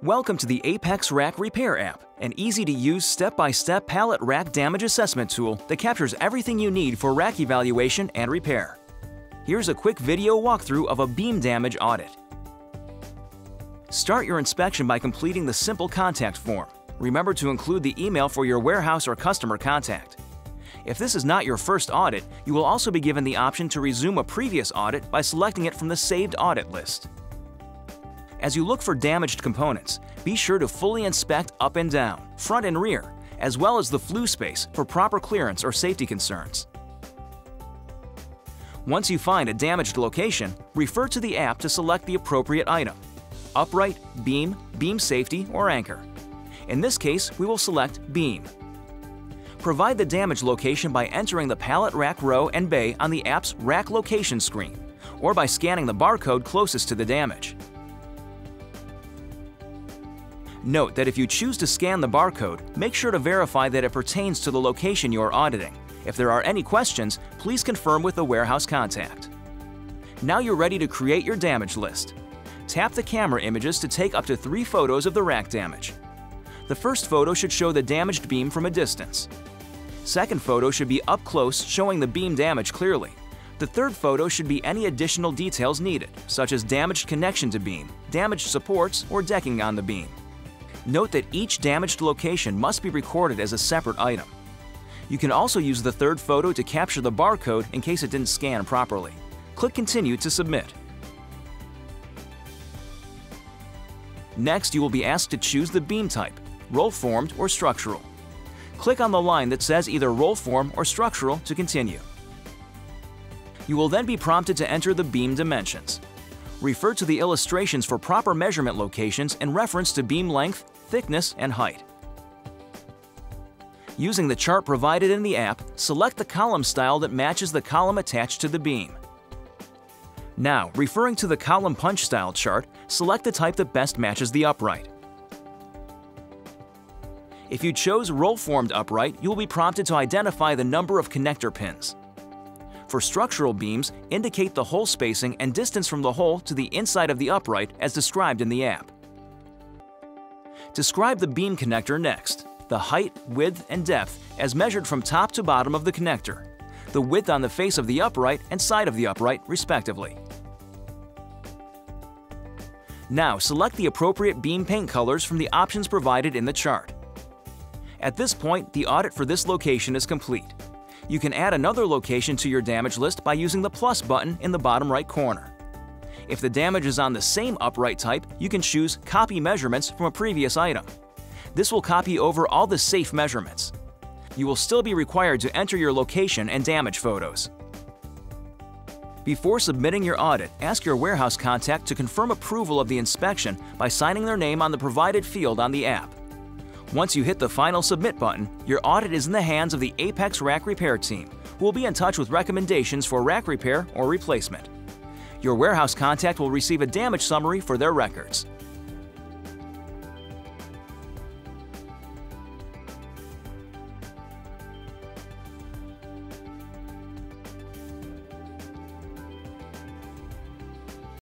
Welcome to the Apex Rack Repair app, an easy-to-use step-by-step pallet rack damage assessment tool that captures everything you need for rack evaluation and repair. Here's a quick video walkthrough of a beam damage audit. Start your inspection by completing the simple contact form. Remember to include the email for your warehouse or customer contact. If this is not your first audit, you will also be given the option to resume a previous audit by selecting it from the saved audit list. As you look for damaged components, be sure to fully inspect up and down, front and rear, as well as the flue space for proper clearance or safety concerns. Once you find a damaged location, refer to the app to select the appropriate item: upright, beam, beam safety, or anchor. In this case, we will select beam. Provide the damage location by entering the pallet rack row and bay on the app's rack location screen, or by scanning the barcode closest to the damage. Note that if you choose to scan the barcode, make sure to verify that it pertains to the location you are auditing. If there are any questions, please confirm with the warehouse contact. Now you're ready to create your damage list. Tap the camera images to take up to 3 photos of the rack damage. The first photo should show the damaged beam from a distance. Second photo should be up close, showing the beam damage clearly. The third photo should be any additional details needed, such as damaged connection to beam, damaged supports, or decking on the beam. Note that each damaged location must be recorded as a separate item. You can also use the third photo to capture the barcode in case it didn't scan properly. Click Continue to submit. Next, you will be asked to choose the beam type, roll-formed or structural. Click on the line that says either roll-form or structural to continue. You will then be prompted to enter the beam dimensions. Refer to the illustrations for proper measurement locations in reference to beam length, thickness, and height. Using the chart provided in the app, select the column style that matches the column attached to the beam. Now, referring to the column punch style chart, select the type that best matches the upright. If you chose roll-formed upright, you will be prompted to identify the number of connector pins. For structural beams, indicate the hole spacing and distance from the hole to the inside of the upright as described in the app. Describe the beam connector next: the height, width, and depth as measured from top to bottom of the connector, the width on the face of the upright and side of the upright, respectively. Now select the appropriate beam paint colors from the options provided in the chart. At this point, the audit for this location is complete. You can add another location to your damage list by using the plus button in the bottom right corner. If the damage is on the same upright type, you can choose Copy Measurements from a previous item. This will copy over all the safe measurements. You will still be required to enter your location and damage photos. Before submitting your audit, ask your warehouse contact to confirm approval of the inspection by signing their name on the provided field on the app. Once you hit the final Submit button, your audit is in the hands of the Apex Rack Repair team, who will be in touch with recommendations for rack repair or replacement. Your warehouse contact will receive a damage summary for their records.